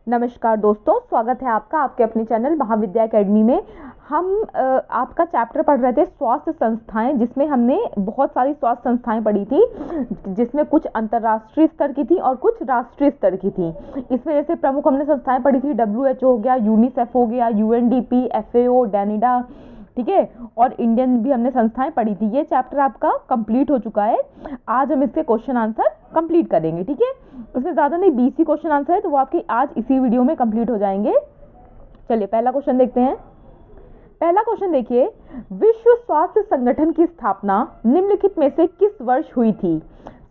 नमस्कार दोस्तों, स्वागत है आपका आपके अपने चैनल महाविद्या एकेडमी में। हम आपका चैप्टर पढ़ रहे थे स्वास्थ्य संस्थाएं, जिसमें हमने बहुत सारी स्वास्थ्य संस्थाएं पढ़ी थी, जिसमें कुछ अंतर्राष्ट्रीय स्तर की थी और कुछ राष्ट्रीय स्तर की थी। इसमें जैसे प्रमुख हमने संस्थाएं पढ़ी थी, WHO हो गया, यूनिसेफ हो गया, UNDP, FAO, डैनिडा, ठीक है, और इंडियन भी हमने संस्थाएं पढ़ी थी। ये चैप्टर आपका कंप्लीट हो चुका है। आज हम इसके क्वेश्चन आंसर कंप्लीट करेंगे, ठीक है। उसमें ज़्यादा नहीं, 20 ही क्वेश्चन आंसर है, तो वो आपके आज इसी वीडियो में कंप्लीट हो जाएंगे। चलिए पहला क्वेश्चन देखते हैं। पहला क्वेश्चन देखिए, विश्व स्वास्थ्य संगठन की स्थापना निम्नलिखित में से किस वर्ष हुई थी?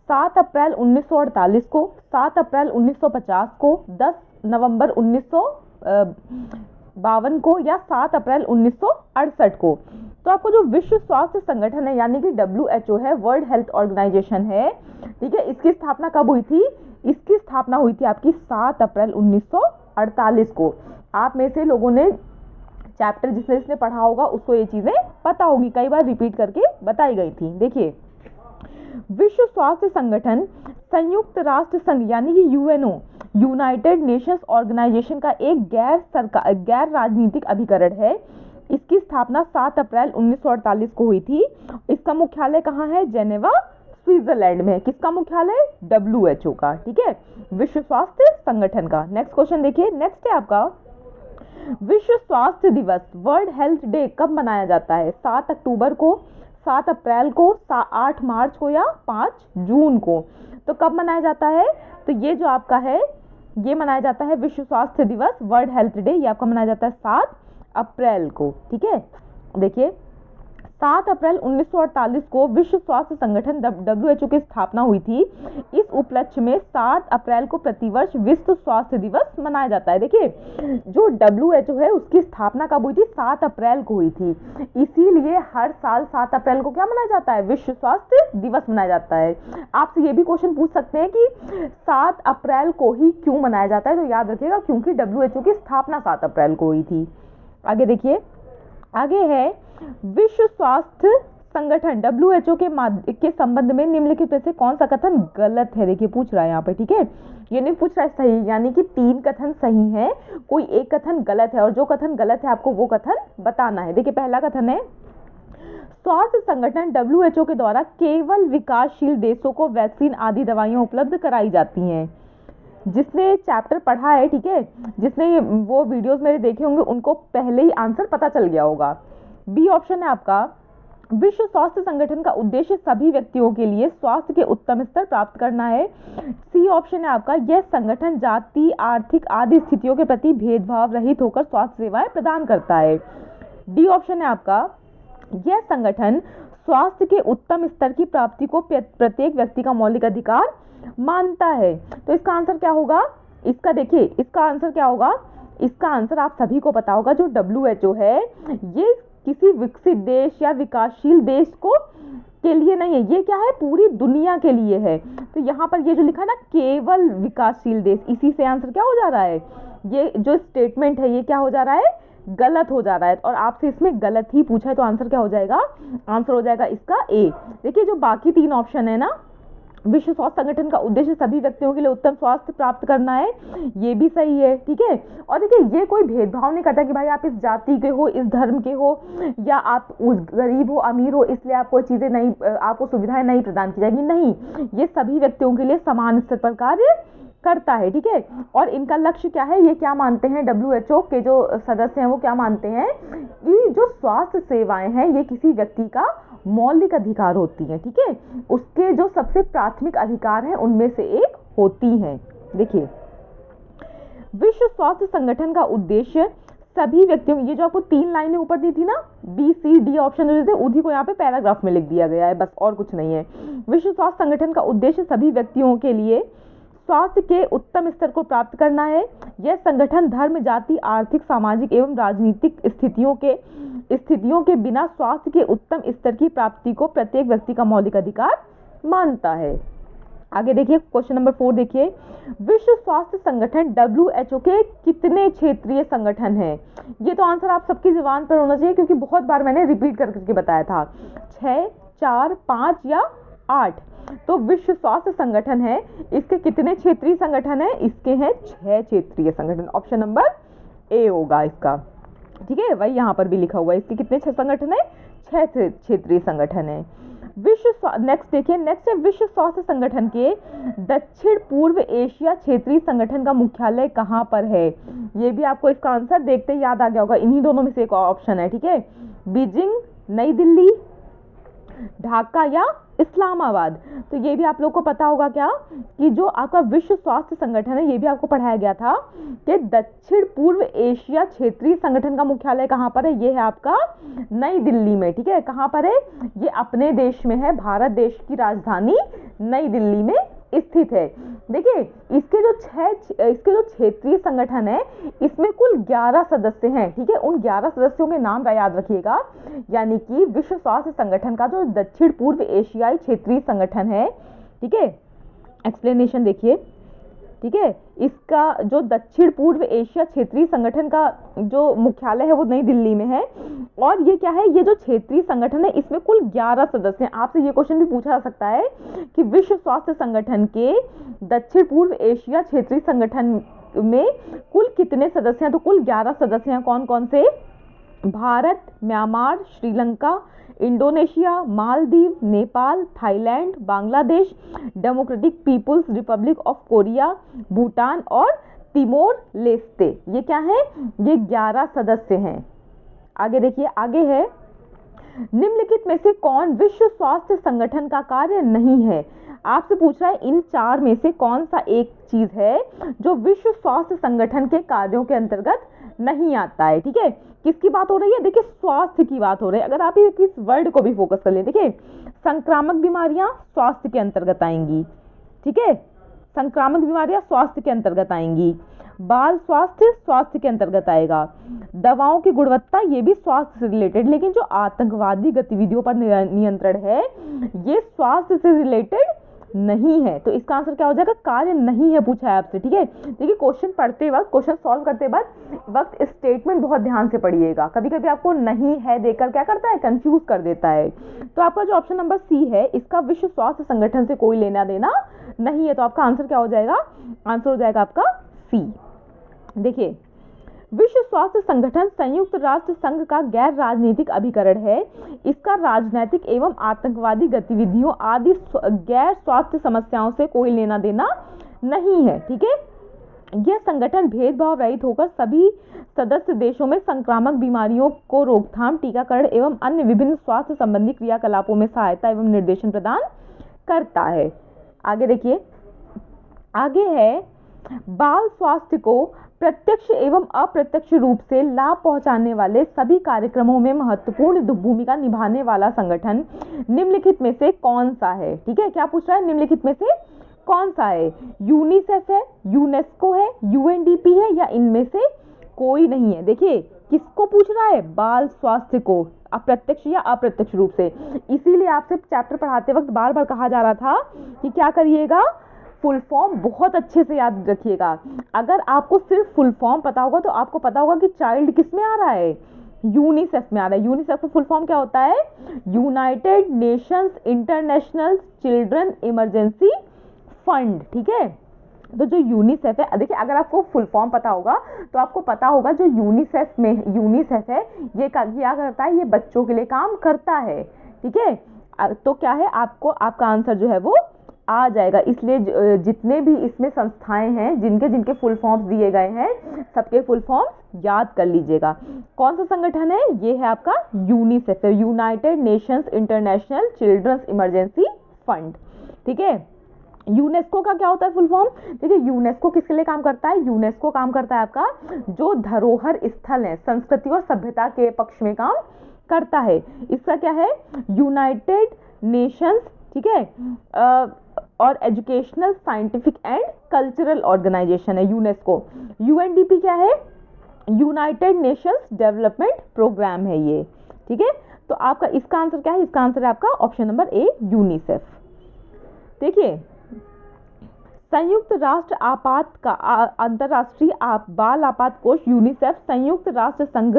7 अप्रैल 1948 को, 7 अप्रैल 1950 को, 10 नवंबर 1952 को या 7 अप्रैल 1968 को। तो आपको जो विश्व स्वास्थ्य संगठन है यानी कि WHO है, वर्ल्ड हेल्थ ऑर्गेनाइजेशन है, ठीक है, इसकी स्थापना कब हुई थी? इसकी स्थापना हुई थी आपकी 7 अप्रैल 1948 को। आप में से लोगों ने चैप्टर जिसने पढ़ा होगा उसको ये चीजें पता होगी, कई बार रिपीट करके बताई गई थी। देखिए, विश्व स्वास्थ्य संगठन संयुक्त राष्ट्र संघ यानी कि UNO, यूनाइटेड नेशंस ऑर्गेनाइजेशन का एक गैर राजनीतिक अभिकरण है। इसकी स्थापना 7 अप्रैल 1948 को हुई थी। इसका मुख्यालय कहाँ है? जेनेवा, स्विट्जरलैंड में। किसका मुख्यालय? WHO का, ठीक है, विश्व स्वास्थ्य संगठन का। नेक्स्ट क्वेश्चन देखिए। नेक्स्ट है आपका, विश्व स्वास्थ्य दिवस, वर्ल्ड हेल्थ डे कब मनाया जाता है? 7 अक्टूबर को, 7 अप्रैल को, 8 मार्च को या 5 जून को। तो कब मनाया जाता है? तो ये जो आपका है, ये मनाया जाता है विश्व स्वास्थ्य दिवस, वर्ल्ड हेल्थ डे, ये आपका मनाया जाता है 7 अप्रैल को, ठीक है। देखिए, 7 अप्रैल 1948 को विश्व स्वास्थ्य संगठन WHO की स्थापना हुई थी। इस उपलक्ष्य में 7 अप्रैल को प्रतिवर्ष विश्व स्वास्थ्य दिवस मनाया जाता है। देखिए, जो WHO है उसकी स्थापना कब हुई थी? 7 अप्रैल को हुई थी। इसीलिए हर साल 7 अप्रैल को क्या मनाया जाता है? विश्व स्वास्थ्य दिवस मनाया जाता है। आपसे ये भी क्वेश्चन पूछ सकते हैं कि 7 अप्रैल को ही क्यों मनाया जाता है? तो याद रखिएगा, क्योंकि WHO की स्थापना 7 अप्रैल को हुई थी। आगे देखिए, आगे है विश्व स्वास्थ्य संगठन WHO के संबंध में निम्नलिखित में से कौन सा कथन गलत है? देखिए, पूछ रहा है यहाँ पे, ठीक है, ये नहीं पूछ रहा है सही, यानी कि 3 कथन सही है, कोई एक कथन गलत है, और जो कथन गलत है आपको वो कथन बताना है। देखिए, पहला कथन है, स्वास्थ्य संगठन WHO के द्वारा केवल विकासशील देशों को वैक्सीन आदि दवाइयां उपलब्ध कराई जाती हैं। जिसने चैप्टर पढ़ा है, ठीक है, जिसने वो वीडियोस मेरे देखे होंगे, उनको पहले ही आंसर पता चल गया होगा। बी ऑप्शन है आपका, विश्व स्वास्थ्य संगठन का उद्देश्य सभी व्यक्तियों के लिए स्वास्थ्य के उत्तम स्तर प्राप्त करना है। सी ऑप्शन है आपका, यह संगठन जाति, आर्थिक आदि स्थितियों के प्रति भेदभाव रहित होकर स्वास्थ्य सेवाएं प्रदान करता है। डी ऑप्शन है आपका, यह संगठन स्वास्थ्य के उत्तम स्तर की प्राप्ति को प्रत्येक व्यक्ति का मौलिक अधिकार मानता है। तो इसका आंसर क्या होगा? इसका देखिए, इसका आंसर क्या होगा? इसका आंसर आप सभी को पता होगा, जो WHO है ये किसी विकसित देश या विकासशील देश को के लिए नहीं है, ये क्या है? पूरी दुनिया के लिए है। तो यहाँ पर ये जो लिखा है ना, केवल विकासशील देश, इसी से आंसर क्या हो जा रहा है? ये जो स्टेटमेंट है ये क्या हो जा रहा है? गलत हो जा रहा है। और आपसे इसमें गलत ही पूछा है, तो आंसर क्या हो जाएगा? आंसर हो जाएगा इसका ए। देखिए, जो बाकी 3 ऑप्शन है ना, विश्व स्वास्थ्य संगठन का उद्देश्य सभी व्यक्तियों के लिए उत्तम स्वास्थ्य प्राप्त करना है, ये भी सही है, ठीक है। और देखिए, ये कोई भेदभाव नहीं करता कि भाई आप इस जाति के हो, इस धर्म के हो, या आप गरीब हो, अमीर हो, इसलिए आपको चीजें नहीं, आपको सुविधाएं नहीं प्रदान की जाएगी। नहीं, ये सभी व्यक्तियों के लिए समान स्तर पर कार्य करता है, ठीक है। और इनका लक्ष्य क्या है? ये क्या मानते हैं, WHO के जो सदस्य हैं वो क्या मानते हैं कि जो स्वास्थ्य सेवाएं हैं ये किसी व्यक्ति का मौलिक अधिकार होती हैं, ठीक है, उसके जो सबसे प्राथमिक अधिकार हैं उनमें से एक होती हैं। देखिए, विश्व स्वास्थ्य संगठन का उद्देश्य सभी व्यक्तियों, ये जो आपको 3 लाइनें ऊपर दी थी ना, B, C, D ऑप्शन जो थे, उन्हीं को यहाँ पे पैराग्राफ में लिख दिया गया है, बस, और कुछ नहीं है। विश्व स्वास्थ्य संगठन का उद्देश्य सभी व्यक्तियों के लिए स्वास्थ्य के उत्तम स्तर को प्राप्त करना है। यह संगठन धर्म, जाति, आर्थिक, सामाजिक एवं राजनीतिक स्थितियों के बिना स्वास्थ्य के उत्तम स्तर की प्राप्ति को प्रत्येक व्यक्ति का मौलिक अधिकार मानता है। आगे देखिए, क्वेश्चन नंबर 4 देखिए, विश्व स्वास्थ्य संगठन WHO के कितने क्षेत्रीय संगठन हैं? ये तो आंसर आप सबकी जुबान पर होना चाहिए, क्योंकि बहुत बार मैंने रिपीट करके बताया था। 6, 4, 5 या 8। तो विश्व स्वास्थ्य संगठन है, इसके कितने क्षेत्रीय संगठन है? इसके हैं 6 क्षेत्रीय संगठन। ऑप्शन नंबर ए होगा इसका, ठीक है। वही यहाँ पर भी लिखा हुआ है, इसके कितने संगठन है? 6 क्षेत्रीय संगठन है। नेक्स्ट देखिए, नेक्स्ट है विश्व स्वास्थ्य संगठन के दक्षिण पूर्व एशिया क्षेत्रीय संगठन का मुख्यालय कहाँ पर है? ये भी आपको इसका आंसर देखते ही याद आ गया होगा, इन्हीं दोनों में से एक ऑप्शन है, ठीक है। बीजिंग, नई दिल्ली, ढाका या इस्लामाबाद। तो ये भी आप लोग को पता होगा क्या कि जो आपका विश्व स्वास्थ्य संगठन है, ये भी आपको पढ़ाया गया था कि दक्षिण पूर्व एशिया क्षेत्रीय संगठन का मुख्यालय कहाँ पर है? ये है आपका नई दिल्ली में, ठीक है। कहाँ पर है? ये अपने देश में है, भारत देश की राजधानी नई दिल्ली में स्थित है। देखिए इसके जो क्षेत्रीय संगठन है, इसमें कुल 11 सदस्य हैं, ठीक है। उन 11 सदस्यों के नाम याद रखिएगा, यानी कि विश्व स्वास्थ्य संगठन का जो दक्षिण पूर्व एशियाई क्षेत्रीय संगठन है, ठीक है। एक्सप्लेनेशन देखिए, ठीक है। इसका जो दक्षिण पूर्व एशिया क्षेत्रीय संगठन का जो मुख्यालय है वो नई दिल्ली में है। और ये क्या है? ये जो क्षेत्रीय संगठन है इसमें कुल 11 सदस्य हैं। आपसे ये क्वेश्चन भी पूछा जा सकता है कि विश्व स्वास्थ्य संगठन के दक्षिण पूर्व एशिया क्षेत्रीय संगठन में कुल कितने सदस्य हैं? तो कुल 11 सदस्य हैं। कौन कौन से? Bharat, Myanmar, Sri Lanka, Indonesia, Maldives, Nepal, Thailand, Bangladesh, Democratic People's Republic of Korea, Bhutan और तिमोर लेस्ते। ये क्या है? ये 11 सदस्य हैं। आगे देखिए, आगे है निम्नलिखित में से कौन विश्व स्वास्थ्य संगठन का कार्य नहीं है? आपसे पूछ रहा है इन 4 में से कौन सा एक चीज है जो विश्व स्वास्थ्य संगठन के कार्यों के अंतर्गत नहीं आता है, ठीक है। किसकी बात हो रही है? देखिए स्वास्थ्य की बात हो रही है। अगर आप इस वर्ड को भी फोकस कर ले, देखिए संक्रामक बीमारियां स्वास्थ्य के अंतर्गत आएंगी, ठीक है। संक्रामक बीमारियां स्वास्थ्य के अंतर्गत आएंगी। बाल स्वास्थ्य स्वास्थ्य के अंतर्गत आएगा। दवाओं की गुणवत्ता ये भी स्वास्थ्य से रिलेटेड, लेकिन जो आतंकवादी गतिविधियों पर नियंत्रण है ये स्वास्थ्य से रिलेटेड नहीं है। तो इसका आंसर क्या हो जाएगा? कार्य नहीं है पूछा है आपसे, ठीक है। देखिए क्वेश्चन पढ़ते वक्त, क्वेश्चन सॉल्व करते वक्त स्टेटमेंट बहुत ध्यान से पढ़िएगा। कभी कभी आपको नहीं है देकर क्या करता है? कंफ्यूज कर देता है। तो आपका जो ऑप्शन नंबर सी है, इसका विश्व स्वास्थ्य संगठन से कोई लेना देना नहीं है। तो आपका आंसर क्या हो जाएगा? आंसर हो जाएगा आपका सी। देखिए विश्व स्वास्थ्य संगठन संयुक्त राष्ट्र संघ का गैर राजनीतिक अभिकरण है। इसका राजनीतिक एवं आतंकवादी गतिविधियों आदि गैर स्वास्थ्य समस्याओं से कोई लेना देना नहीं है, ठीक है। यह संगठन भेदभाव रहित होकर सभी सदस्य देशों में संक्रामक बीमारियों को रोकथाम, टीकाकरण एवं अन्य विभिन्न स्वास्थ्य संबंधी क्रियाकलापों में सहायता एवं निर्देशन प्रदान करता है। आगे देखिए, आगे है बाल स्वास्थ्य को प्रत्यक्ष एवं अप्रत्यक्ष रूप से लाभ पहुंचाने वाले सभी कार्यक्रमों में महत्वपूर्ण भूमिका निभाने वाला संगठन निम्नलिखित में से कौन सा है? ठीक है, क्या पूछ रहा है? निम्नलिखित में से कौन सा है? यूनिसेफ है, यूनेस्को है, यूएनडीपी है या इनमें से कोई नहीं है? देखिए किसको पूछ रहा है? बाल स्वास्थ्य को अप्रत्यक्ष या अप्रत्यक्ष रूप से। इसीलिए आपसे चैप्टर पढ़ाते वक्त बार बार कहा जा रहा था कि क्या करिएगा, फुल फॉर्म बहुत अच्छे से याद रखिएगा। अगर आपको सिर्फ फुल फॉर्म पता होगा तो आपको पता होगा कि चाइल्ड किस में आ रहा है, यूनिसेफ में आ रहा है। यूनिसेफ का फुल फॉर्म क्या होता है? United Nations international children emergency Fund, ठीक है। तो जो यूनिसेफ है, देखिए अगर आपको फुल फॉर्म पता होगा तो आपको पता होगा जो यूनिसेफ है ये क्या करता है? ये बच्चों के लिए काम करता है, ठीक है। तो क्या है, आपको आपका आंसर जो है वो आ जाएगा। इसलिए जितने भी इसमें संस्थाएं हैं जिनके फुल फॉर्म्स दिए गए हैं, सबके फुल फॉर्म्स याद कर लीजिएगा। कौन सा संगठन है? ये है आपका UNICEF, United Nations International Children's Emergency Fund, ठीक है। यूनेस्को का क्या होता है फुल फॉर्म? देखिए यूनेस्को किसके लिए काम करता है? यूनेस्को काम करता है आपका जो धरोहर स्थल है, संस्कृति और सभ्यता के पक्ष में काम करता है। इसका क्या है? यूनाइटेड नेशंस, ठीक है, और Educational, Scientific and Cultural Organisation है यूनेस्को। यूएनडीपी क्या है? यूनाइटेड नेशंस डेवलपमेंट प्रोग्राम है ये, ठीक है। तो आपका इसका आंसर क्या है? इसका आंसर है आपका ऑप्शन नंबर ए, यूनिसेफ। देखिए संयुक्त राष्ट्र अंतर्राष्ट्रीय बाल आपात कोष यूनिसेफ संयुक्त राष्ट्र संघ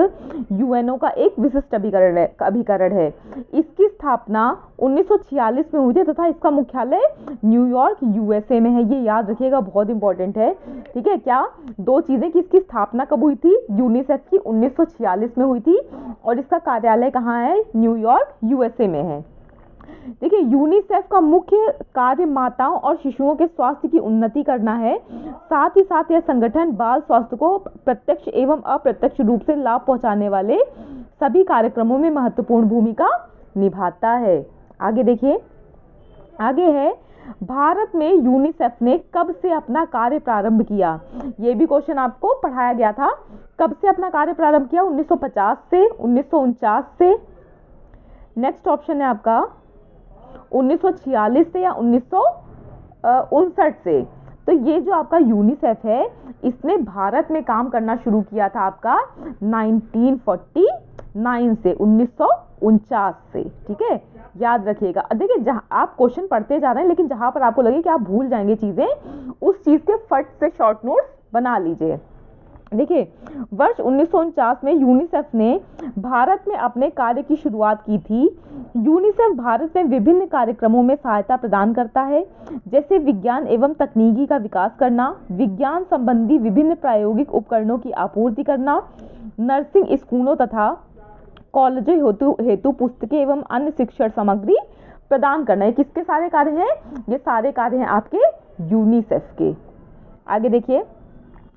यूएनओ का एक विशिष्ट अभिकरण है। इसकी स्थापना 1946 में हुई थी तथा इसका मुख्यालय न्यूयॉर्क यूएसए में है। ये याद रखिएगा, बहुत इंपॉर्टेंट है। ठीक है, क्या दो चीजें कि इसकी स्थापना कब हुई थी, यूनिसेफ की 1946 में हुई थी और इसका कार्यालय कहाँ है, न्यूयॉर्क यूएसए में है। देखिए, यूनिसेफ का मुख्य कार्य माताओं और शिशुओं के स्वास्थ्य की उन्नति करना है। साथ ही साथ यह संगठन बाल स्वास्थ्य को प्रत्यक्ष एवं अप्रत्यक्ष रूप से लाभ पहुंचाने वाले सभी कार्यक्रमों में महत्वपूर्ण भूमिका निभाता है। आगे देखिए, आगे है भारत में यूनिसेफ ने कब से अपना कार्य प्रारंभ किया। ये भी क्वेश्चन आपको पढ़ाया गया था। कब से अपना कार्य प्रारंभ किया, 1950 से, 1949 से। नेक्स्ट ऑप्शन है आपका 1946 से या 1959 से। तो ये जो आपका यूनिसेफ है, इसने भारत में काम करना शुरू किया था आपका 1949 से, 1949 से। ठीक है, याद रखिएगा। देखिए, जहाँ आप क्वेश्चन पढ़ते जा रहे हैं, लेकिन जहां पर आपको लगे कि आप भूल जाएंगे चीजें, उस चीज के फट से शॉर्ट नोट्स बना लीजिए। देखिए, वर्ष 1949 में यूनिसेफ ने भारत में अपने कार्य की शुरुआत की थी। यूनिसेफ भारत में विभिन्न कार्यक्रमों में सहायता प्रदान करता है, जैसे विज्ञान एवं तकनीकी का विकास करना, विज्ञान संबंधी विभिन्न प्रायोगिक उपकरणों की आपूर्ति करना, नर्सिंग स्कूलों तथा कॉलेजों हेतु पुस्तकें एवं अन्य शिक्षण सामग्री प्रदान करना। ये किसके सारे कार्य हैं, ये सारे कार्य हैं आपके यूनिसेफ के। आगे देखिए,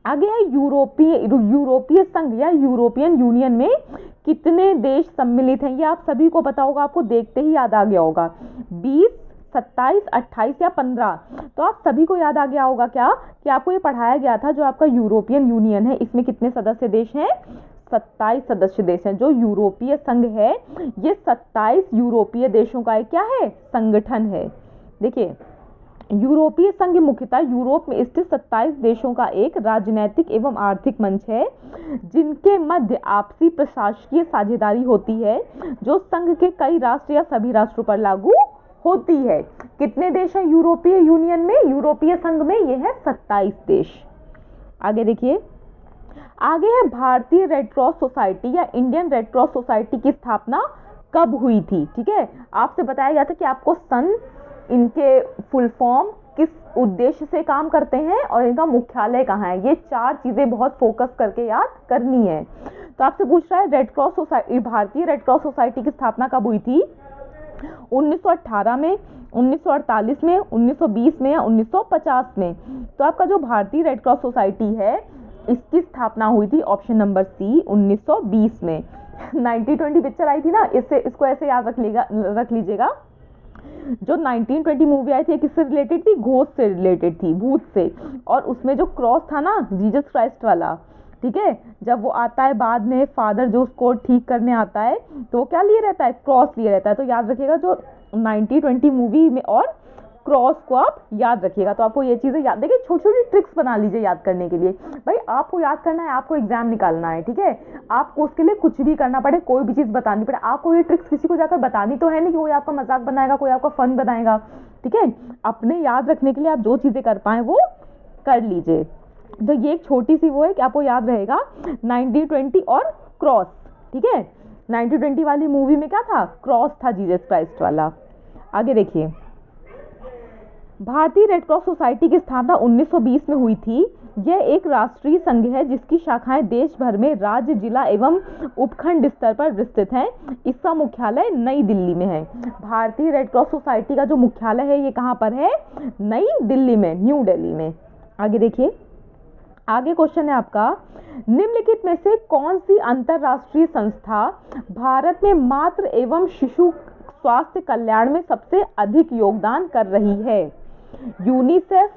आगे है यूरोपीय संघ या यूरोपियन यूनियन में कितने देश सम्मिलित हैं। ये आप सभी को पता होगा, आपको देखते ही याद आ गया होगा, 20, 27, 28 या 15। तो आप सभी को याद आ गया होगा क्या कि आपको ये पढ़ाया गया था। जो आपका यूरोपियन यूनियन है, इसमें कितने सदस्य देश हैं, 27 सदस्य देश हैं। जो यूरोपीय संघ है, ये 27 यूरोपीय देशों का एक क्या है, संगठन है। देखिए, यूरोपीय संघ मुख्यतः यूरोप में स्थित 27 देशों का एक राजनैतिक एवं आर्थिक मंच है, जिनके मध्य आपसी प्रशासकीय साझेदारी होती है, जो संघ के कई राष्ट्र या सभी राष्ट्रों पर लागू होती है। कितने देश हैं यूरोपीय यूनियन में, यूरोपीय संघ में, ये है 27 देश। आगे देखिए, आगे है भारतीय रेड क्रॉस सोसाइटी या इंडियन रेड क्रॉस सोसाइटी की स्थापना कब हुई थी। ठीक है, आपसे बताया गया था कि आपको सन, इनके फुल फॉर्म, किस उद्देश्य से काम करते हैं और इनका मुख्यालय कहाँ है। ये चार चीजें बहुत फोकस करके याद करनी है। तो आपसे पूछ रहा है रेड क्रॉस सोसाइटी, भारतीय रेड क्रॉस सोसाइटी की स्थापना कब हुई थी, 1918 में, 1948 में, 1920 में या 1950 में। तो आपका जो भारतीय रेड क्रॉस सोसाइटी है, इसकी स्थापना हुई थी ऑप्शन नंबर सी, 1920 में। 1920 पिक्चर आई थी ना, इसको ऐसे याद रख लीजिएगा। जो 1920 मूवी आई थी, किससे रिलेटेड थी, घोस्ट से रिलेटेड थी, भूत से। और उसमें जो क्रॉस था ना, जीसस क्राइस्ट वाला, ठीक है, जब वो आता है बाद में, फादर जो उसको ठीक करने आता है, तो वो क्या लिए रहता है, क्रॉस लिए रहता है। तो याद रखिएगा, जो 1920 मूवी में और क्रॉस को आप याद रखिएगा। तो आपको ये चीजें याद, देखिए छोटी छोटी ट्रिक्स बना लीजिए याद करने के लिए। भाई आपको याद करना है, आपको एग्जाम निकालना है, ठीक है, आपको उसके लिए कुछ भी करना पड़े, कोई भी चीज बतानी पड़े, आपको ये ट्रिक्स किसी को जाकर बतानी तो है नहीं कि कोई आपका मजाक बनाएगा, कोई आपका फन बनाएगा। ठीक है, अपने याद रखने के लिए आप जो चीजें कर पाए वो कर लीजिए। तो ये एक छोटी सी वो है कि आपको याद रहेगा 1920 और क्रॉस। ठीक है, 1920 वाली मूवी में क्या था, क्रॉस था, जीसस क्राइस्ट वाला। आगे देखिए, भारतीय रेड क्रॉस सोसाइटी की स्थापना 1920 में हुई थी। यह एक राष्ट्रीय संघ है जिसकी शाखाएं देश भर में राज्य, जिला एवं उपखंड स्तर पर विस्तृत हैं। इसका मुख्यालय नई दिल्ली में है। भारतीय रेड क्रॉस सोसाइटी का जो मुख्यालय है, ये कहाँ पर है, नई दिल्ली में, न्यू दिल्ली में। आगे देखिए, आगे क्वेश्चन है आपका, निम्नलिखित में से कौन सी अंतरराष्ट्रीय संस्था भारत में मातृ एवं शिशु स्वास्थ्य कल्याण में सबसे अधिक योगदान कर रही है। यूनिसेफ,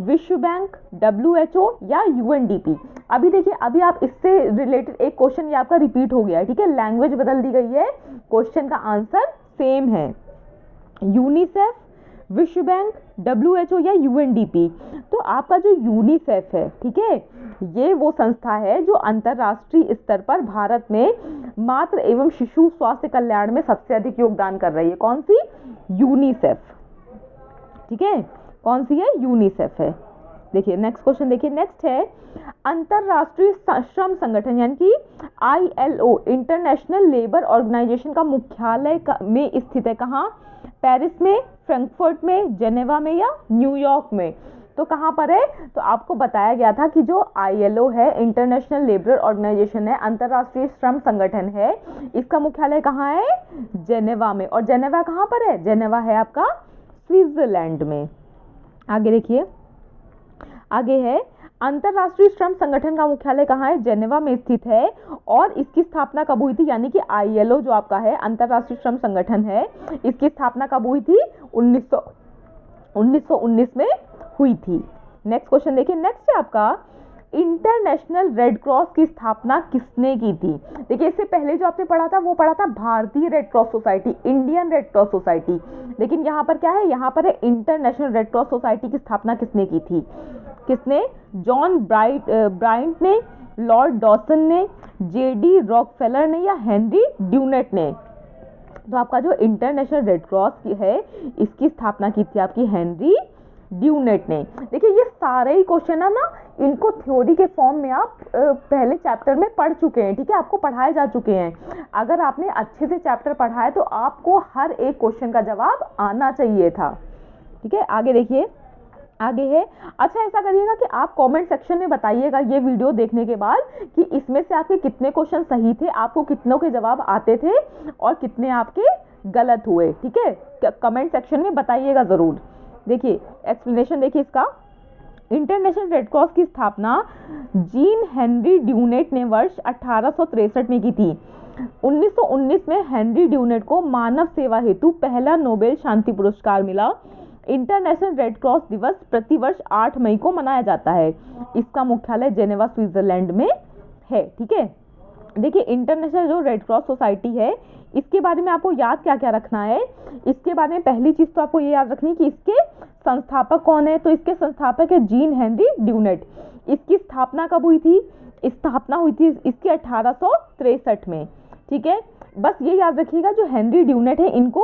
विश्व बैंक, WHO या UNDP। अभी देखिए, अभी आप इससे रिलेटेड एक क्वेश्चन ये आपका रिपीट हो गया है। ठीक है, लैंग्वेज बदल दी गई है, क्वेश्चन का आंसर सेम है। यूनिसेफ, विश्व बैंक, WHO या UNDP। तो आपका जो यूनिसेफ है, ठीक है, ये वो संस्था है जो अंतरराष्ट्रीय स्तर पर भारत में मातृ एवं शिशु स्वास्थ्य कल्याण में सबसे अधिक योगदान कर रही है। कौन सी, यूनिसेफ। ठीक है, कौन सी है? यूनिसेफ है। देखिए नेक्स्ट क्वेश्चन, देखिए नेक्स्ट है अंतरराष्ट्रीय श्रम संगठन यानी कि ILO इंटरनेशनल लेबर ऑर्गेनाइजेशन का मुख्यालय में स्थित है कहाँ? पेरिस में, फ्रैंकफर्ट में, जेनेवा में या न्यूयॉर्क में? तो कहाँ पर है? तो आपको बताया गया था कि जो ILO है, इंटरनेशनल लेबर ऑर्गेनाइजेशन है, अंतरराष्ट्रीय श्रम संगठन है, इसका मुख्यालय कहाँ है? जेनेवा में। और जेनेवा कहाँ पर है? जेनेवा है आपका स्विट्जरलैंड में। आगे देखिए, आगे है अंतरराष्ट्रीय श्रम संगठन का मुख्यालय कहाँ है? जेनेवा में स्थित है। और इसकी स्थापना कब हुई थी? यानी कि ILO जो आपका है अंतरराष्ट्रीय श्रम संगठन है, इसकी स्थापना कब हुई थी? 1919 में हुई थी। नेक्स्ट क्वेश्चन देखिए, नेक्स्ट है आपका इंटरनेशनल रेड क्रॉस की स्थापना किसने की थी? देखिए इससे पहले जो आपने पढ़ा था वो पढ़ा था भारतीय red cross society, Indian red cross society, लेकिन यहाँ पर क्या है? यहाँ पर है इंटरनेशनल रेड क्रॉस सोसाइटी की स्थापना किसने की थी? किसने? जॉन ब्राइंट ने, लॉर्ड डॉसन ने, JD रॉकफेलर ने या हेनरी ड्यूनेट ने? तो आपका जो इंटरनेशनल रेड क्रॉस की है इसकी स्थापना की थी आपकी हेनरी ड्यूनेट ने। देखिए ये सारे ही क्वेश्चन है ना, इनको थ्योरी के फॉर्म में आप पहले चैप्टर में पढ़ चुके हैं, ठीक है, आपको पढ़ाए जा चुके हैं। अगर आपने अच्छे से चैप्टर पढ़ा है तो आपको हर एक क्वेश्चन का जवाब आना चाहिए था, ठीक है। आगे देखिए, आगे है, अच्छा ऐसा करिएगा कि आप कमेंट सेक्शन में बताइएगा ये वीडियो देखने के बाद कि इसमें से आपके कितने क्वेश्चन सही थे, आपको कितनों के जवाब आते थे और कितने आपके गलत हुए, ठीक है। कमेंट सेक्शन में बताइएगा ज़रूर। देखिए एक्सप्लेनेशन देखिए इसका, इंटरनेशनल रेड क्रॉस की स्थापना जीन हेनरी ड्यूनेट ने वर्ष 1863 में की थी। 1919 में हेनरी ड्यूनेट को मानव सेवा हेतु पहला नोबेल शांति पुरस्कार मिला। इंटरनेशनल रेड क्रॉस दिवस प्रतिवर्ष 8 मई को मनाया जाता है। इसका मुख्यालय जेनेवा स्विट्जरलैंड में है, ठीक है। देखिए इंटरनेशनल जो रेड क्रॉस सोसाइटी है इसके बारे में आपको याद क्या क्या रखना है? इसके बारे में पहली चीज तो आपको ये याद रखनी है कि इसके संस्थापक कौन है। तो इसके संस्थापक है जीन हेनरी ड्यूनेट। इसकी स्थापना कब हुई थी? स्थापना हुई थी इसकी 1863 में, ठीक है। बस ये याद रखिएगा जो हेनरी ड्यूनेट है इनको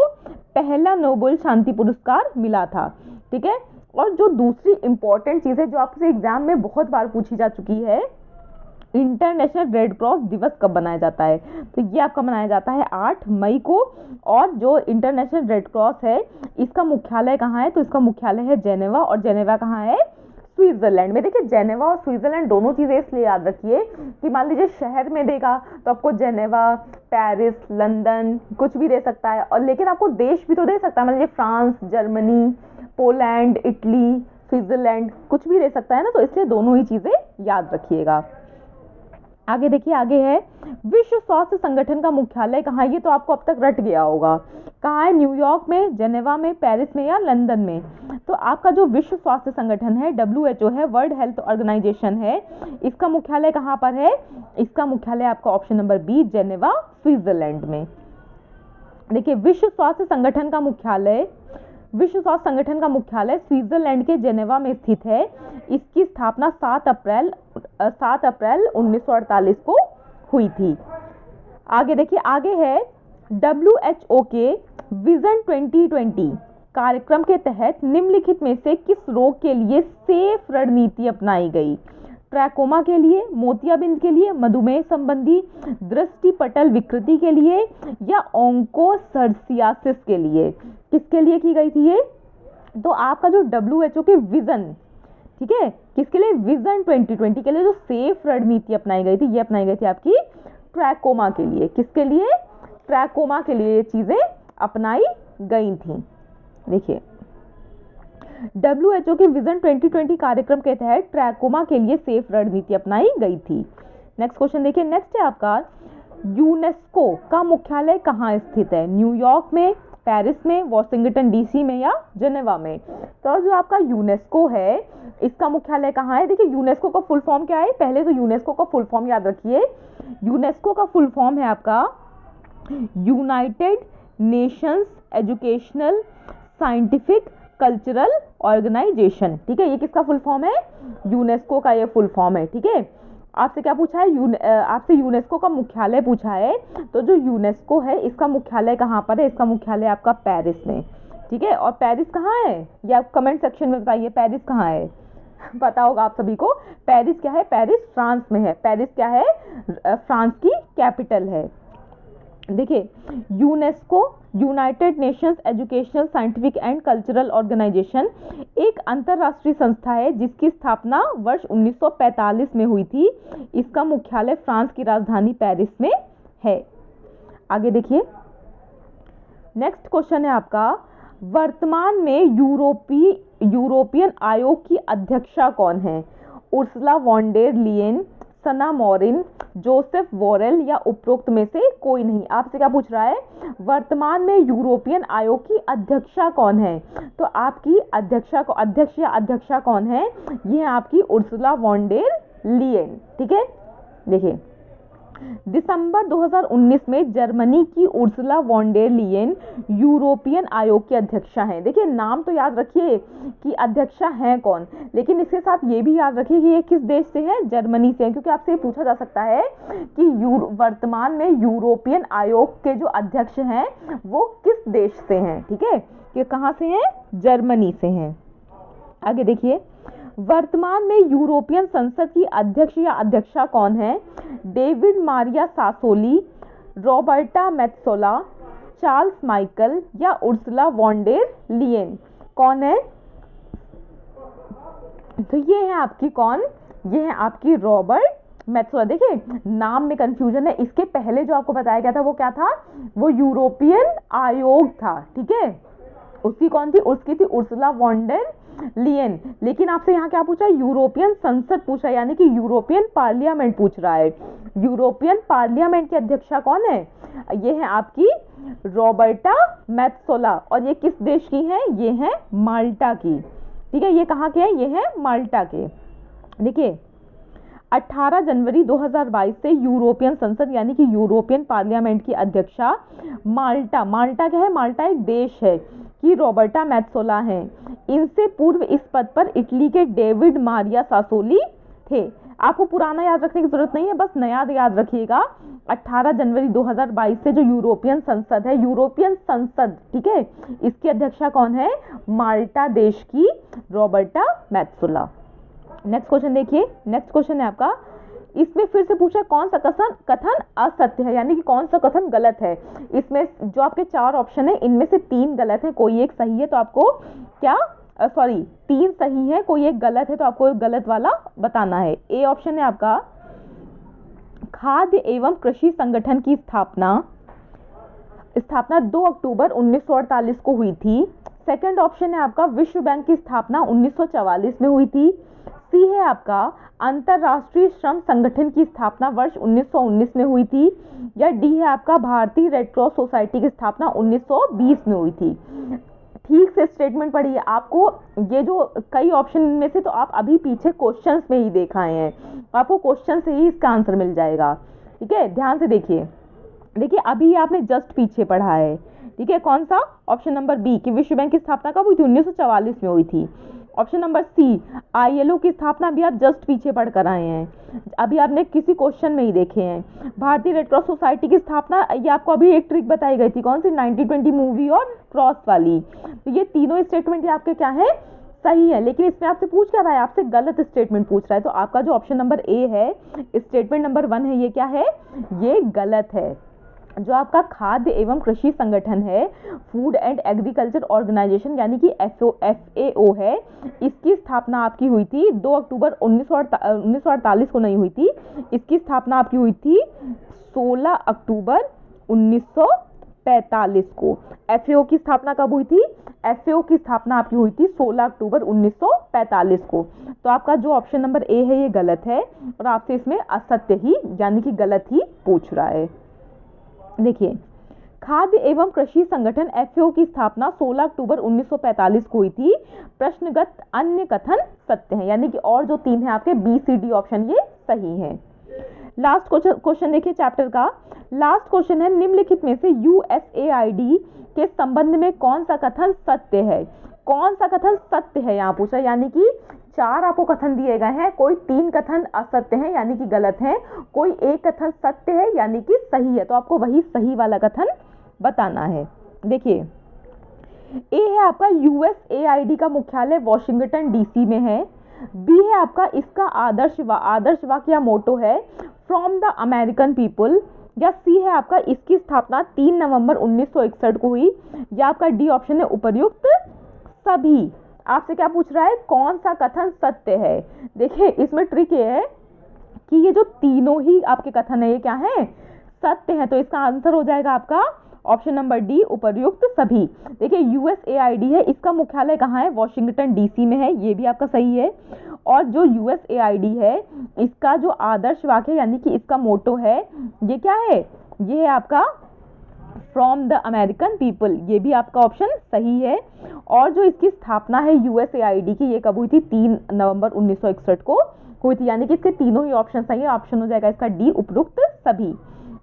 पहला नोबेल शांति पुरस्कार मिला था, ठीक है। और जो दूसरी इंपॉर्टेंट चीज है जो आपसे एग्जाम में बहुत बार पूछी जा चुकी है, इंटरनेशनल रेड क्रॉस दिवस कब मनाया जाता है? तो ये आपका मनाया जाता है 8 मई को। और जो इंटरनेशनल रेड क्रॉस है इसका मुख्यालय कहाँ है? तो इसका मुख्यालय है जेनेवा, और जेनेवा कहाँ है? स्विट्जरलैंड में। देखिए जेनेवा और स्विट्जरलैंड दोनों चीजें इसलिए याद रखिए कि मान लीजिए शहर में देगा तो आपको जेनेवा, पेरिस, लंदन कुछ भी दे सकता है, और लेकिन आपको देश भी तो दे सकता है, मान लीजिए France, Germany, Poland, Italy, Switzerland कुछ भी दे सकता है ना, तो इसलिए दोनों ही चीजें याद रखिएगा। आगे देखिए, आगे है विश्व स्वास्थ्य संगठन का मुख्यालय कहाँ है? ये तो आपको अब तक रट गया होगा। कहाँ है? न्यूयॉर्क में, जेनेवा में, पेरिस में या लंदन में? तो आपका जो विश्व स्वास्थ्य संगठन है WHO है, वर्ल्ड हेल्थ ऑर्गेनाइजेशन है, इसका मुख्यालय कहाँ पर है? इसका मुख्यालय आपका option number B Geneva Switzerland में। देखिए विश्व स्वास्थ्य संगठन का मुख्यालय स्विट्जरलैंड के जेनेवा में स्थित है। इसकी स्थापना 7 अप्रैल 1948 को हुई थी। आगे देखिए, आगे है WHO के विजन 2020 कार्यक्रम के तहत निम्नलिखित में से किस रोग के लिए सेफ रणनीति अपनाई गई? ट्रैकोमा के लिए, मोतियाबिंद के लिए, मधुमेह संबंधी दृष्टिपटल विकृति के लिए या ओंकोसर्सियासिस के लिए? किसके लिए की गई थी ये? तो आपका जो WHO के विजन, ठीक है, किसके लिए? विजन 2020 के लिए जो सेफ रणनीति अपनाई गई थी, ये अपनाई गई थी आपकी ट्रैकोमा के लिए। किसके लिए? ट्रैकोमा के लिए ये चीजें अपनाई गई थी। देखिए WHO के विजन 2020 कार्यक्रम के तहत ट्रैकोमा के लिए सेफ रणनीति अपनाई गई थी। नेक्स्ट क्वेश्चन देखिए, नेक्स्ट है आपका यूनेस्को का मुख्यालय कहाँ स्थित है? न्यूयॉर्क में, पेरिस में, वॉशिंगटन DC में या जेनेवा में? तो जो आपका यूनेस्को है इसका मुख्यालय कहाँ है? देखिए यूनेस्को का फुल फॉर्म क्या है? पहले तो यूनेस्को का फुल फॉर्म याद रखिए। यूनेस्को का फुल फॉर्म है आपका United Nations Educational Scientific Cultural Organisation, ठीक है। ये किसका फुल फॉर्म है? यूनेस्को का ये फुल फॉर्म है, ठीक है। आपसे क्या पूछा है? आपसे यूनेस्को का मुख्यालय पूछा है। तो जो यूनेस्को है इसका मुख्यालय कहाँ पर है? इसका मुख्यालय आपका पेरिस में, ठीक है। और पेरिस कहाँ है, ये आप कमेंट सेक्शन में बताइए, पेरिस कहाँ है। पता होगा आप सभी को, पेरिस क्या है, पेरिस फ्रांस में है। पेरिस क्या है, फ्रांस की कैपिटल है। देखिए, UNESCO, United Nations Educational Scientific and Cultural Organisation एक अंतरराष्ट्रीय संस्था है जिसकी स्थापना वर्ष 1945 में हुई थी। इसका मुख्यालय फ्रांस की राजधानी पेरिस में है। आगे देखिए, नेक्स्ट क्वेश्चन है आपका, वर्तमान में यूरोपियन आयोग की अध्यक्षा कौन है। उर्सुला वॉन डेर लियन, सना मॉरिन, जोसेफ बोरेल या उपरोक्त में से कोई नहीं। आपसे क्या पूछ रहा है, वर्तमान में यूरोपियन आयोग की अध्यक्षा कौन है, तो आपकी अध्यक्षा कौन है, ये है आपकी उर्सुला वॉन डेर लियन। ठीक है। देखिए, दिसंबर 2019 में जर्मनी की उर्सुला वॉन डेर लियन यूरोपियन आयोग की अध्यक्षा हैं। देखिए, नाम तो याद रखिए कि अध्यक्षा हैं कौन, लेकिन इसके साथ ये भी याद रखिए कि ये किस देश से है, जर्मनी से है, क्योंकि आपसे पूछा जा सकता है कि वर्तमान में यूरोपियन आयोग के जो अध्यक्ष हैं वो किस देश से हैं। ठीक है, कि कहाँ से हैं, जर्मनी से हैं। आगे देखिए, वर्तमान में यूरोपियन संसद की अध्यक्ष या अध्यक्षा कौन है। David Maria Sassoli, Roberta Metsola, Charles Michel या उर्सुला वॉन डेर लियन, कौन है, तो ये है आपकी कौन, ये है आपकी रॉबर्ट मेत्सोला। देखिए, नाम में कंफ्यूजन है, इसके पहले जो आपको बताया गया था वो क्या था, वो यूरोपियन आयोग था। ठीक है, उसकी कौन थी, उसकी थी उर्सुला वॉन डेर लियन। लेकिन आपसे यहाँ क्या पूछा, यूरोपियन संसद पूछा, यानी कि यूरोपियन पार्लियामेंट पूछ रहा है। यूरोपियन पार्लियामेंट की अध्यक्षा कौन है, ये है आपकी रॉबर्टा मेत्सोला। और ये किस देश की है, ये है माल्टा की। ठीक है, ये कहाँ के हैं, ये है माल्टा के। देखिए, 18 जनवरी 2022 से यूरोपियन संसद यानी कि यूरोपियन पार्लियामेंट की अध्यक्षा माल्टा क्या है, माल्टा एक देश है, कि रॉबर्टा मेत्सोला हैं। इनसे पूर्व इस पद पर इटली के डेविड मारिया सासोली थे। आपको पुराना याद रखने की जरूरत नहीं है, बस नया याद रखिएगा। 18 जनवरी 2022 से जो यूरोपियन संसद है, यूरोपियन संसद, ठीक है, इसकी अध्यक्षा कौन है, माल्टा देश की रॉबर्टा मेत्सोला। नेक्स्ट क्वेश्चन देखिए, नेक्स्ट क्वेश्चन है आपका, इसमें फिर से पूछा कौन सा कथन असत्य है, यानी कि कौन सा कथन गलत है। इसमें जो आपके 4 ऑप्शन है, इनमें से 3 गलत है, कोई एक सही है, तो आपको क्या 3 सही है, कोई एक गलत है, तो आपको गलत वाला बताना है। ए ऑप्शन है आपका, खाद्य एवं कृषि संगठन की स्थापना 2 अक्टूबर 1948 को हुई थी। सेकंड ऑप्शन है आपका, विश्व बैंक की स्थापना 1944 में हुई थी। सी है आपका, अंतरराष्ट्रीय श्रम संगठन की स्थापना वर्ष 1919 में हुई थी। या डी है आपका, भारतीय रेड क्रॉस सोसाइटी की स्थापना 1920 में हुई थी। ठीक से स्टेटमेंट पढ़िए। आपको ये जो कई ऑप्शन में से तो आप अभी पीछे क्वेश्चंस में ही देख आए हैं, आपको क्वेश्चन से ही इसका आंसर मिल जाएगा। ठीक है, ध्यान से देखिए। देखिए, अभी आपने जस्ट पीछे पढ़ा है। ठीक है, कौन सा, ऑप्शन नंबर बी कि विश्व बैंक की स्थापना कब हुई थी, 1944 में हुई थी। ऑप्शन नंबर सी, आईएलओ की स्थापना भी आप जस्ट पीछे पढ़ कर आए हैं, अभी आपने किसी क्वेश्चन में ही देखे हैं। भारतीय रेड क्रॉस सोसाइटी की स्थापना, ये आपको अभी एक ट्रिक बताई गई थी, कौन सी, 1920 मूवी और क्रॉस वाली। तो ये तीनों स्टेटमेंट आपके क्या है, सही है। लेकिन इसमें आपसे पूछ क्या रहा है, आपसे गलत स्टेटमेंट पूछ रहा है। तो आपका जो ऑप्शन नंबर ए है, स्टेटमेंट नंबर 1 है, ये क्या है, ये गलत है। जो आपका खाद्य एवं कृषि संगठन है, फूड एंड एग्रीकल्चर ऑर्गेनाइजेशन यानी कि FAO है, इसकी स्थापना आपकी हुई थी 2 अक्टूबर 1948 को नहीं हुई थी, इसकी स्थापना आपकी हुई थी 16 अक्टूबर 1945 को। FAO की स्थापना कब हुई थी, FAO की स्थापना आपकी हुई थी 16 अक्टूबर 1945 को। तो आपका जो ऑप्शन नंबर ए है ये गलत है, और आपसे इसमें असत्य ही यानी कि गलत ही पूछ रहा है। देखिए, खाद्य एवं कृषि संगठन FAO की स्थापना 16 अक्टूबर 1945 को हुई थी। प्रश्नगत अन्य कथन सत्य हैं, यानी कि और जो 3 है आपके BCD ऑप्शन ये सही है। लास्ट क्वेश्चन देखिए चैप्टर का। लास्ट क्वेश्चन है, निम्नलिखित में से USAID के संबंध में कौन सा कथन सत्य है। कौन सा कथन सत्य है यहाँ पूछा, यानी कि 4 आपको कथन दिए गए हैं, कोई 3 कथन असत्य है यानी कि गलत है, कोई एक कथन सत्य है यानी कि सही है। तो आपको वही सही वाला कथन बताना है। देखिए, ए है आपका USAID का मुख्यालय वॉशिंगटन DC में है। बी है आपका इसका आदर्श वाक्य या मोटो है फ्रॉम द अमेरिकन पीपल। या सी है आपका इसकी स्थापना 3 नवंबर 1961 को हुई। या आपका डी ऑप्शन है उपर्युक्त सभी। आपसे क्या पूछ रहा है, कौन सा कथन सत्य है। देखिए इसमें ट्रिक ये है कि ये जो तीनों ही आपके कथन है ये क्या है, सत्य है। तो इसका आंसर हो जाएगा आपका ऑप्शन नंबर डी उपर्युक्त सभी। देखिए USAID है, इसका मुख्यालय कहाँ है, वॉशिंगटन DC में है, ये भी आपका सही है। और जो USAID है इसका जो आदर्श वाक्य यानी कि इसका मोटो है ये क्या है, ये है आपका फ्रॉम द अमेरिकन पीपल, ये भी आपका ऑप्शन सही है। और जो इसकी स्थापना है USAID की, ये कब हुई थी, 3 नवंबर 1961 को हुई थी। यानी कि इसके तीनों ही ऑप्शन सही है। ऑप्शन हो जाएगा इसका डी उपयुक्त सभी।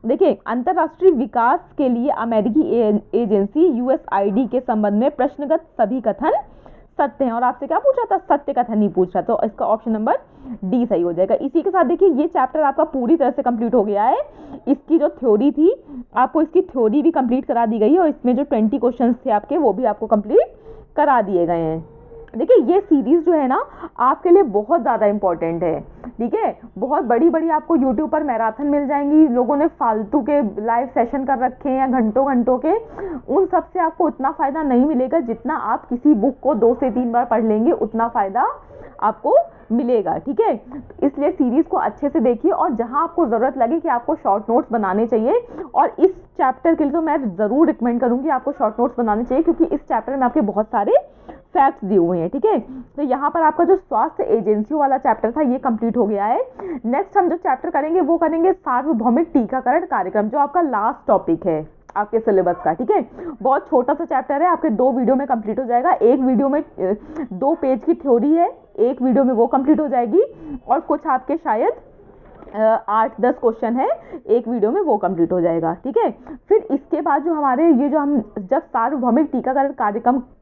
देखिए अंतरराष्ट्रीय विकास के लिए अमेरिकी एजेंसी USAID के संबंध में प्रश्नगत सभी कथन सत्य हैं। और आपसे क्या पूछ रहा था, सत्य कथन नहीं पूछ रहा, तो इसका ऑप्शन नंबर डी सही हो जाएगा। इसी के साथ देखिए ये चैप्टर आपका पूरी तरह से कंप्लीट हो गया है। इसकी जो थ्योरी थी आपको इसकी थ्योरी भी कंप्लीट करा दी गई है और इसमें जो 20 क्वेश्चंस थे आपके वो भी आपको कंप्लीट करा दिए गए हैं। देखिए ये सीरीज जो है ना आपके लिए बहुत ज़्यादा इंपॉर्टेंट है, ठीक है। बहुत बड़ी बड़ी आपको यूट्यूब पर मैराथन मिल जाएंगी, लोगों ने फालतू के लाइव सेशन कर रखे हैं या घंटों घंटों के, उन सब से आपको उतना फ़ायदा नहीं मिलेगा जितना आप किसी बुक को 2 से 3 बार पढ़ लेंगे उतना फ़ायदा आपको मिलेगा, ठीक है। इसलिए सीरीज को अच्छे से देखिए और जहां आपको ज़रूरत लगे कि आपको शॉर्ट नोट्स बनाने चाहिए, और इस चैप्टर के लिए तो मैं ज़रूर रिकमेंड करूंगी आपको शॉर्ट नोट्स बनाने चाहिए क्योंकि इस चैप्टर में आपके बहुत सारे फैक्ट्स दिए हुए हैं, ठीक है। तो यहाँ पर आपका जो स्वास्थ्य एजेंसियों वाला चैप्टर था ये कंप्लीट हो गया है। नेक्स्ट हम जो चैप्टर करेंगे वो करेंगे सार्वभौमिक टीकाकरण कार्यक्रम, जो आपका लास्ट टॉपिक है आपके सिलेबस का, ठीक है। बहुत छोटा सा चैप्टर है, आपके 2 वीडियो में कंप्लीट हो जाएगा। एक वीडियो में 2 पेज की थ्योरी है, एक वीडियो में वो कंप्लीट हो जाएगी, और कुछ आपके शायद 8-10 क्वेश्चन है, एक वीडियो में वो कंप्लीट हो जाएगा, ठीक है। फिर इसके बाद जो हमारे ये जो हम जब सार्वभौमिक टीकाकरण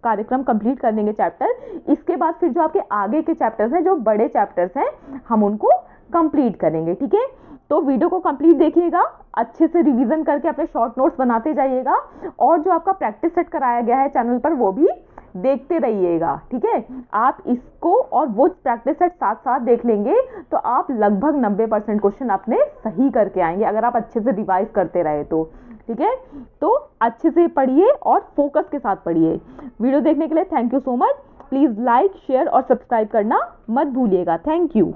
कार्यक्रम कंप्लीट कर लेंगे चैप्टर, इसके बाद फिर जो आपके आगे के चैप्टर्स हैं, जो बड़े चैप्टर्स हैं, हम उनको कंप्लीट करेंगे, ठीक है। तो वीडियो को कंप्लीट देखिएगा, अच्छे से रिवीजन करके अपने शॉर्ट नोट्स बनाते जाइएगा, और जो आपका प्रैक्टिस सेट कराया गया है चैनल पर वो भी देखते रहिएगा, ठीक है। आप इसको और वो प्रैक्टिस सेट साथ साथ देख लेंगे तो आप लगभग 90% क्वेश्चन अपने सही करके आएंगे अगर आप अच्छे से रिवाइज करते रहे तो, ठीक है। तो अच्छे से पढ़िए और फोकस के साथ पढ़िए। वीडियो देखने के लिए thank you so much. Please like, share और सब्सक्राइब करना मत भूलिएगा। Thank you.